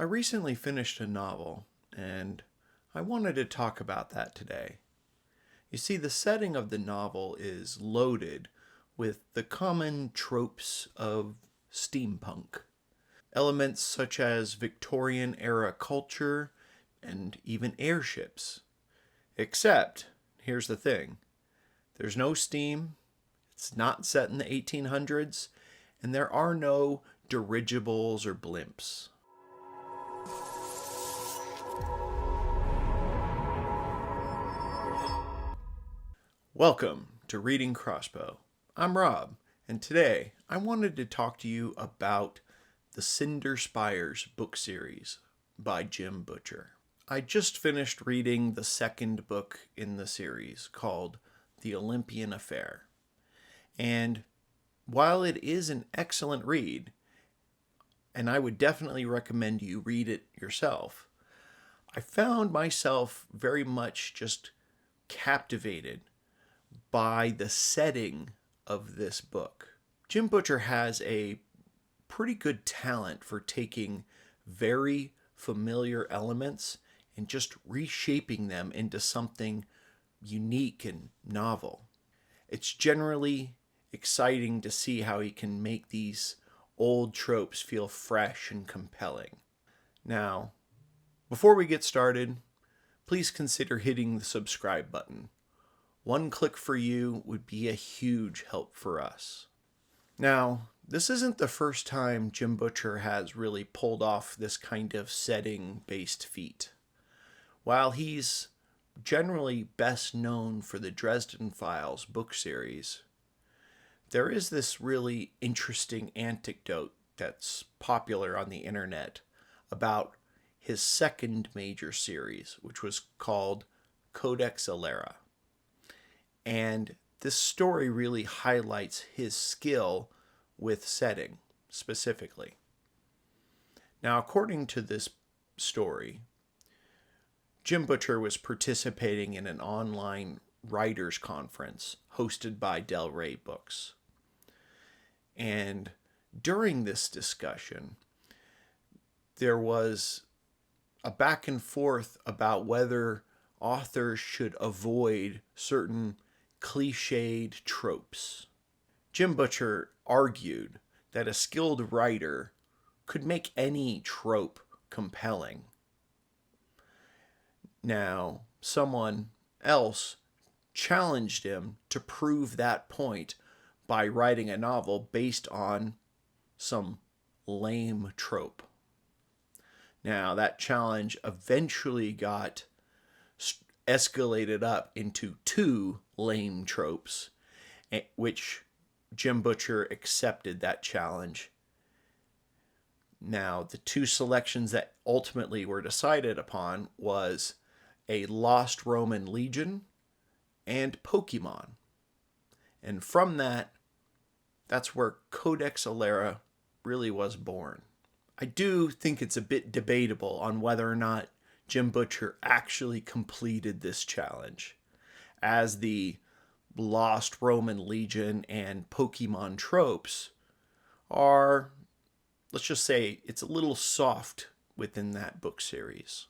I recently finished a novel, and I wanted to talk about that today. You see, the setting of the novel is loaded with the common tropes of steampunk. Elements such as Victorian era culture and even airships. Except, here's the thing, there's no steam, it's not set in the 1800s, and there are no dirigibles or blimps. Welcome to Reading Crossbow. I'm Rob, and today I wanted to talk to you about the Cinder Spires book series by Jim Butcher. I just finished reading the second book in the series called The Olympian Affair. And while it is an excellent read, and I would definitely recommend you read it yourself, I found myself very much just captivated by the setting of this book. Jim Butcher has a pretty good talent for taking very familiar elements and just reshaping them into something unique and novel. It's generally exciting to see how he can make these old tropes feel fresh and compelling. Now, before we get started, please consider hitting the subscribe button. One click for you would be a huge help for us. Now, this isn't the first time Jim Butcher has really pulled off this kind of setting-based feat. While he's generally best known for the Dresden Files book series, there is this really interesting anecdote that's popular on the internet about his second major series, which was called Codex Alera. And this story really highlights his skill with setting, specifically. Now, according to this story, Jim Butcher was participating in an online writers' conference hosted by Del Rey Books. And during this discussion, there was a back and forth about whether authors should avoid certain cliched tropes. Jim Butcher argued that a skilled writer could make any trope compelling. Now, someone else challenged him to prove that point by writing a novel based on some lame trope. Now, that challenge eventually got escalated up into two lame tropes, which Jim Butcher accepted that challenge. Now, the two selections that ultimately were decided upon was a lost Roman legion and Pokemon. And from that's where Codex Alera really was born. I do think it's a bit debatable on whether or not Jim Butcher actually completed this challenge, as the Lost Roman Legion and Pokemon tropes are, let's just say, it's a little soft within that book series.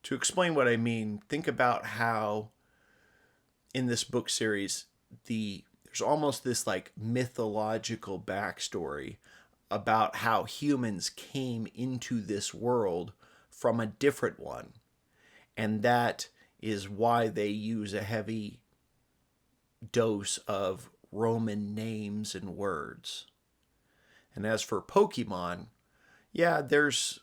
To explain what I mean, think about how in this book series, there's almost this like mythological backstory about how humans came into this world from a different one. And that is why they use a heavy dose of Roman names and words. And as for Pokemon, yeah, there's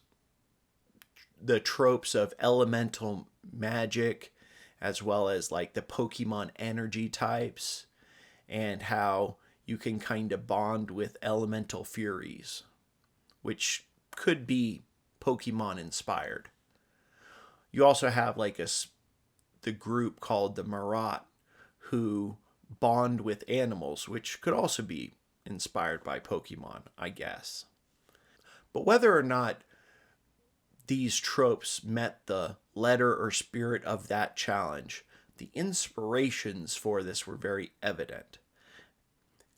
the tropes of elemental magic, as well as like the Pokemon energy types, and how you can kind of bond with elemental furies, which could be Pokemon inspired. You also have like the group called the Marat, who bond with animals, which could also be inspired by Pokemon, I guess. But whether or not these tropes met the letter or spirit of that challenge, the inspirations for this were very evident.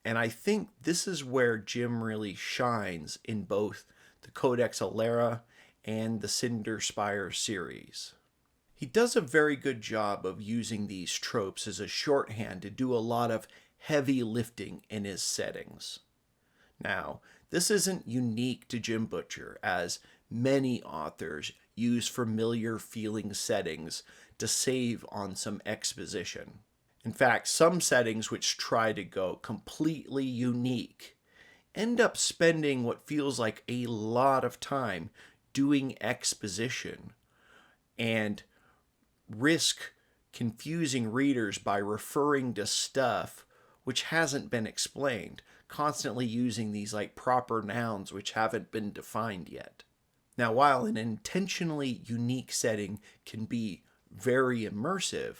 And I think this is where Jim really shines in both the Codex Alera and the Cinder Spires series. He does a very good job of using these tropes as a shorthand to do a lot of heavy lifting in his settings. Now, this isn't unique to Jim Butcher, as many authors use familiar feeling settings to save on some exposition. In fact, some settings which try to go completely unique end up spending what feels like a lot of time doing exposition and risk confusing readers by referring to stuff which hasn't been explained, constantly using these like proper nouns which haven't been defined yet. Now, while an intentionally unique setting can be very immersive,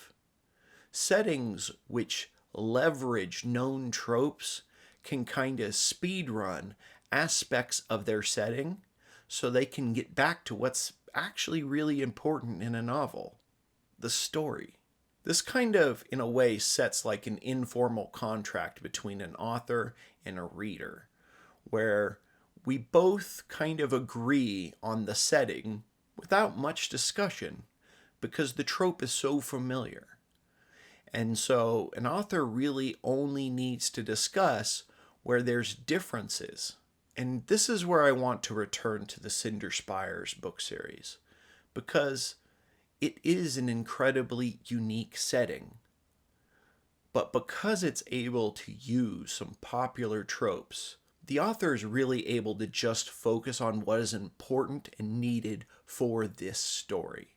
settings which leverage known tropes can kind of speedrun aspects of their setting so they can get back to what's actually really important in a novel: the story. This kind of, in a way, sets like an informal contract between an author and a reader, where we both kind of agree on the setting without much discussion because the trope is so familiar. And so an author really only needs to discuss where there's differences. And this is where I want to return to the Cinder Spires book series, because it is an incredibly unique setting. But because it's able to use some popular tropes, the author is really able to just focus on what is important and needed for this story.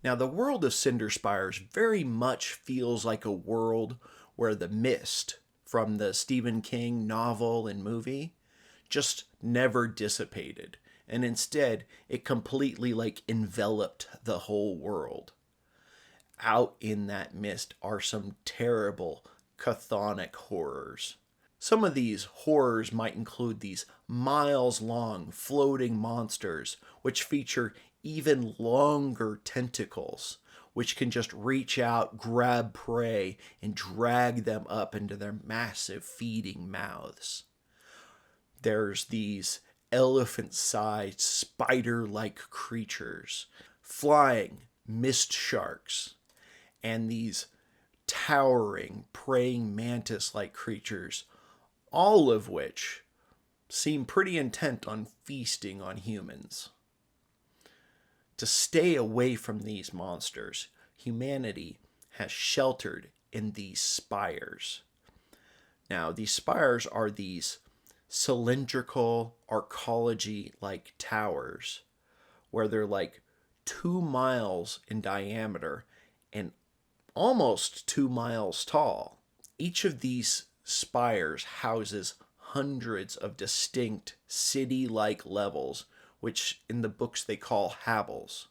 Now, the world of Cinder Spires very much feels like a world where the mist from the Stephen King novel and movie just never dissipated, and instead it completely like enveloped the whole world. Out in that mist are some terrible chthonic horrors. Some of these horrors might include these miles-long floating monsters which feature even longer tentacles, which can just reach out, grab prey, and drag them up into their massive feeding mouths. There's these elephant-sized, spider-like creatures, flying mist sharks, and these towering, praying mantis-like creatures, all of which seem pretty intent on feasting on humans. To stay away from these monsters, humanity has sheltered in these spires. Now, these spires are these cylindrical, arcology-like towers, where they're like 2 miles in diameter and almost 2 miles tall. Each of these spires houses hundreds of distinct city-like levels, which in the books they call habels.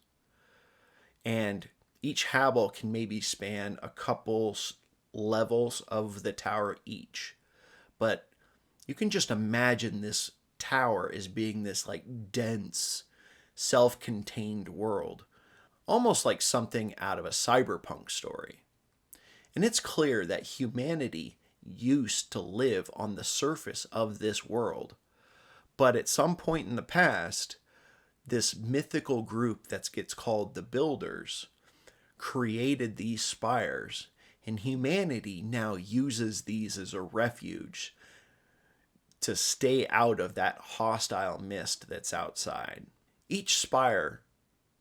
And each habel can maybe span a couple levels of the tower each. But you can just imagine this tower as being this like dense, self-contained world, almost like something out of a cyberpunk story. And it's clear that humanity used to live on the surface of this world, but at some point in the past, this mythical group that gets called the Builders created these spires, and humanity now uses these as a refuge to stay out of that hostile mist that's outside. Each spire,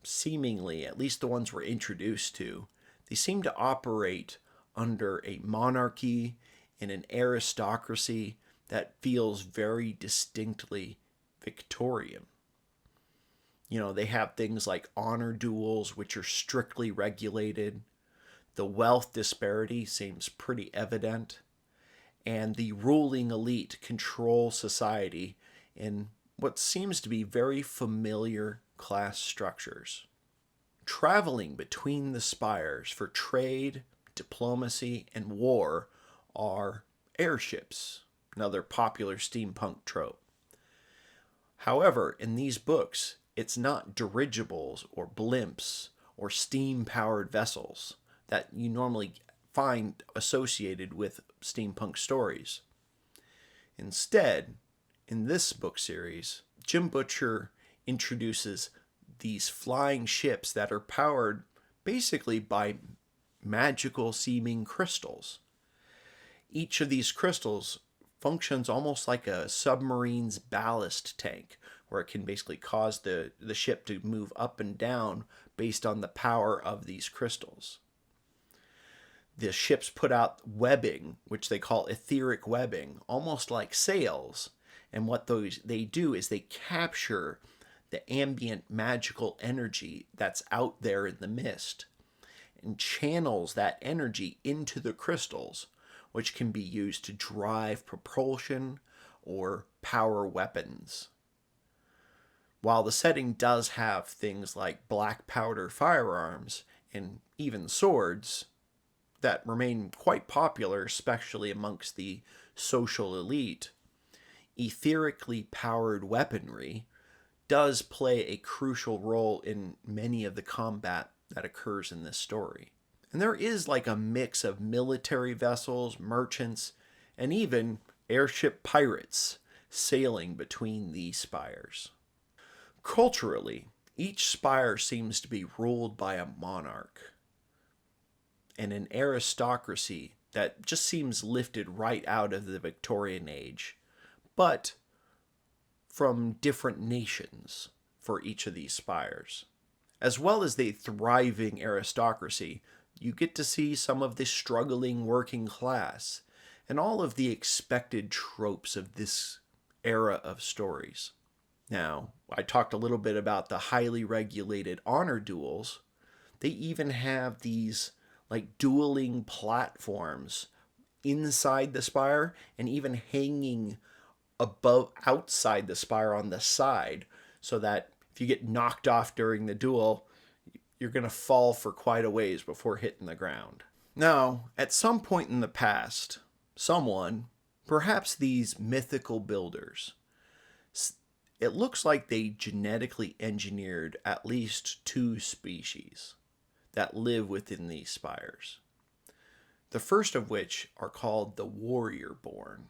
seemingly, at least the ones we're introduced to, they seem to operate under a monarchy and an aristocracy that feels very distinctly Victorian. You know, they have things like honor duels, which are strictly regulated. The wealth disparity seems pretty evident. And the ruling elite control society in what seems to be very familiar class structures. Traveling between the spires for trade, diplomacy, and war are airships, another popular steampunk trope. However, in these books, it's not dirigibles or blimps or steam-powered vessels that you normally find associated with steampunk stories. Instead, in this book series, Jim Butcher introduces these flying ships that are powered basically by magical seeming crystals. Each of these crystals functions almost like a submarine's ballast tank, where it can basically cause the ship to move up and down based on the power of these crystals. The ships put out webbing, which they call etheric webbing, almost like sails. And what they do is they capture the ambient magical energy that's out there in the mist and channels that energy into the crystals, which can be used to drive propulsion or power weapons. While the setting does have things like black powder firearms and even swords that remain quite popular, especially amongst the social elite, etherically powered weaponry does play a crucial role in many of the combat that occurs in this story. And there is like a mix of military vessels, merchants, and even airship pirates sailing between these spires. Culturally, each spire seems to be ruled by a monarch and an aristocracy that just seems lifted right out of the Victorian age, but from different nations for each of these spires. As well as the thriving aristocracy, you get to see some of the struggling working class and all of the expected tropes of this era of stories. Now, I talked a little bit about the highly regulated honor duels. They even have these like dueling platforms inside the spire and even hanging outside the spire on the side, so that if you get knocked off during the duel, you're going to fall for quite a ways before hitting the ground. Now, at some point in the past, someone, perhaps these mythical builders, it looks like they genetically engineered at least 2 species that live within these spires. The first of which are called the Warriorborn.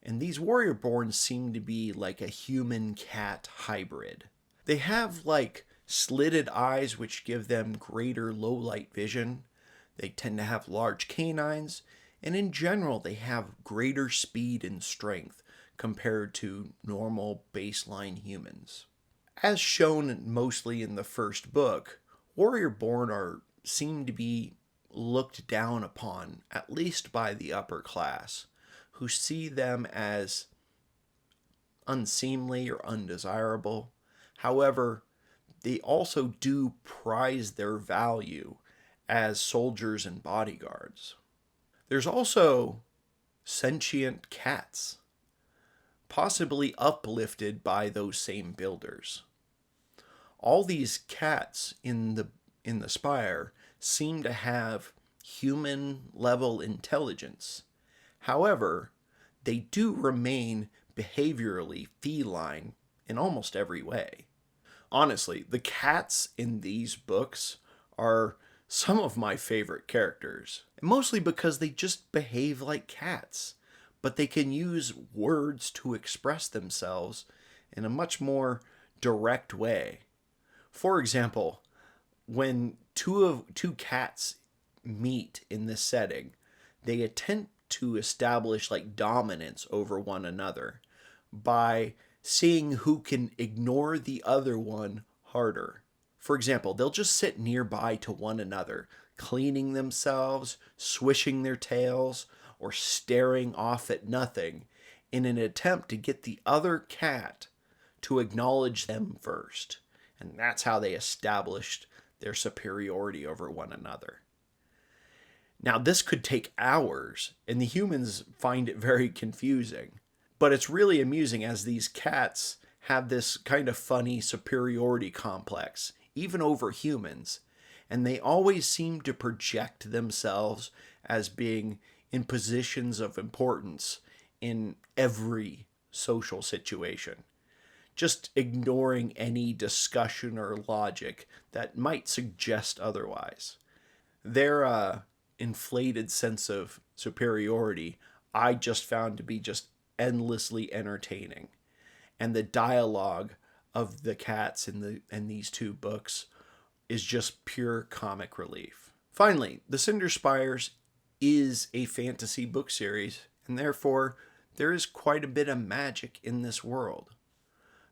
And these Warriorborn seem to be like a human-cat hybrid. They have like slitted eyes which give them greater low-light vision. They tend to have large canines, and in general they have greater speed and strength compared to normal baseline humans. As shown mostly in the first book, Warriorborn seem to be looked down upon, at least by the upper class, who see them as unseemly or undesirable. However, they also do prize their value as soldiers and bodyguards. There's also sentient cats, possibly uplifted by those same builders. All these cats in the spire seem to have human level intelligence. However, they do remain behaviorally feline in almost every way. Honestly, the cats in these books are some of my favorite characters, mostly because they just behave like cats, but they can use words to express themselves in a much more direct way. For example, when two cats meet in this setting, they attempt to establish like dominance over one another by seeing who can ignore the other one harder. For example, they'll just sit nearby to one another, cleaning themselves, swishing their tails, or staring off at nothing in an attempt to get the other cat to acknowledge them first. And that's how they established their superiority over one another. Now, this could take hours, and the humans find it very confusing. But it's really amusing as these cats have this kind of funny superiority complex, even over humans. And they always seem to project themselves as being in positions of importance in every social situation, just ignoring any discussion or logic that might suggest otherwise. Their inflated sense of superiority I just found to be just endlessly entertaining. And the dialogue of the cats in these two books is just pure comic relief. Finally, the Cinder Spires is a fantasy book series, and therefore there is quite a bit of magic in this world.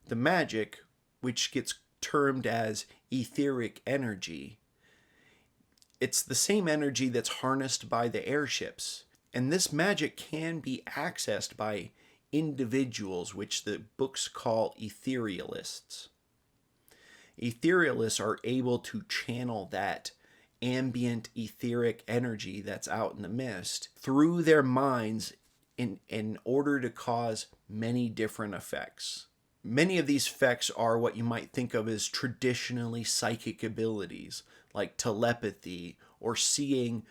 The magic, which gets termed as etheric energy, it's the same energy that's harnessed by the airships, and this magic can be accessed by individuals, which the books call etherealists. Etherealists are able to channel that ambient etheric energy that's out in the mist through their minds in order to cause many different effects. Many of these effects are what you might think of as traditionally psychic abilities, like telepathy or seeing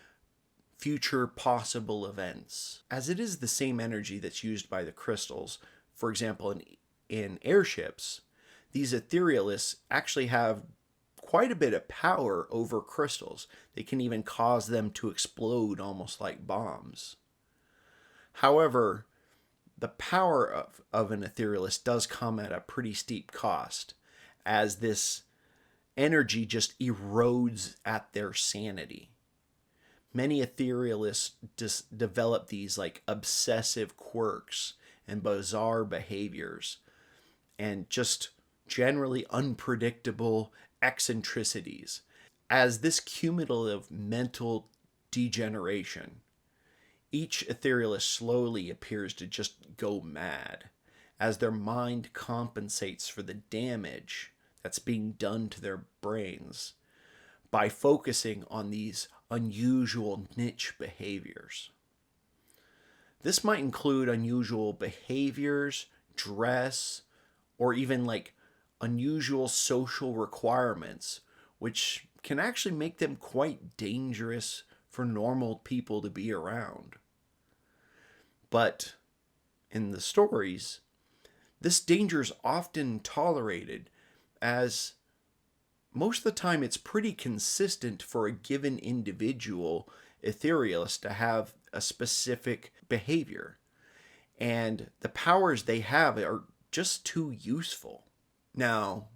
future possible events. As it is the same energy that's used by the crystals, for example, in airships, these etherealists actually have quite a bit of power over crystals. They can even cause them to explode almost like bombs. However, the power of an etherealist does come at a pretty steep cost, as this energy just erodes at their sanity. Many etherealists develop these like obsessive quirks and bizarre behaviors and just generally unpredictable eccentricities, as this cumulative mental degeneration. Each etherealist slowly appears to just go mad, as their mind compensates for the damage that's being done to their brains by focusing on these unusual niche behaviors. This might include unusual behaviors, dress, or even like unusual social requirements, which can actually make them quite dangerous for normal people to be around. But in the stories, this danger is often tolerated, as most of the time it's pretty consistent for a given individual etherealist to have a specific behavior, and the powers they have are just too useful. Now,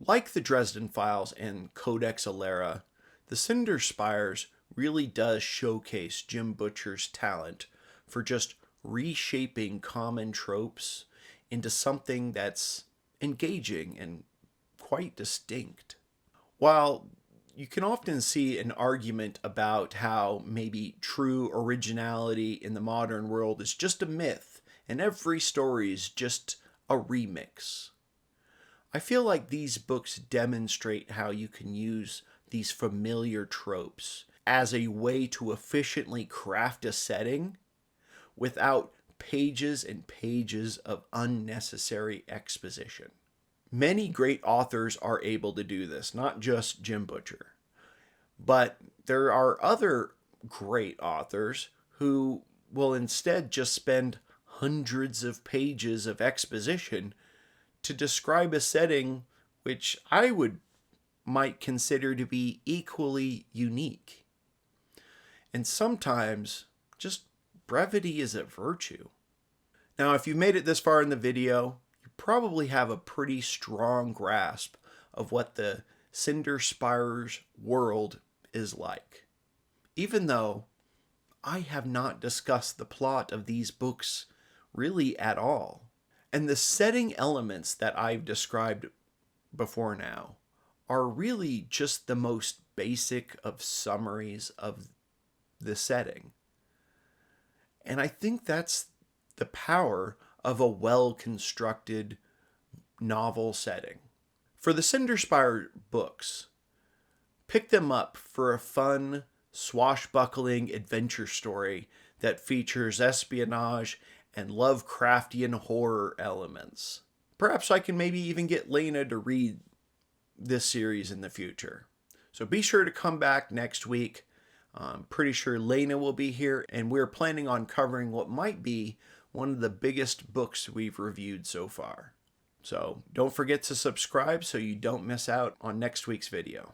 like the Dresden Files and Codex Alera, the Cinder Spires really does showcase Jim Butcher's talent for just reshaping common tropes into something that's engaging and quite distinct. While you can often see an argument about how maybe true originality in the modern world is just a myth and every story is just a remix, I feel like these books demonstrate how you can use these familiar tropes as a way to efficiently craft a setting without pages and pages of unnecessary exposition. Many great authors are able to do this, not just Jim Butcher. But there are other great authors who will instead just spend hundreds of pages of exposition to describe a setting which I might consider to be equally unique. And sometimes just brevity is a virtue. Now, if you made it this far in the video, you probably have a pretty strong grasp of what the Cinder Spires world is like, even though I have not discussed the plot of these books really at all. And the setting elements that I've described before now are really just the most basic of summaries of the setting. And I think that's the power of a well-constructed novel setting. For the Cinder Spire books, pick them up for a fun, swashbuckling adventure story that features espionage and Lovecraftian horror elements. Perhaps I can maybe even get Lena to read this series in the future. So be sure to come back next week. I'm pretty sure Lena will be here, and we're planning on covering what might be one of the biggest books we've reviewed so far. So don't forget to subscribe so you don't miss out on next week's video.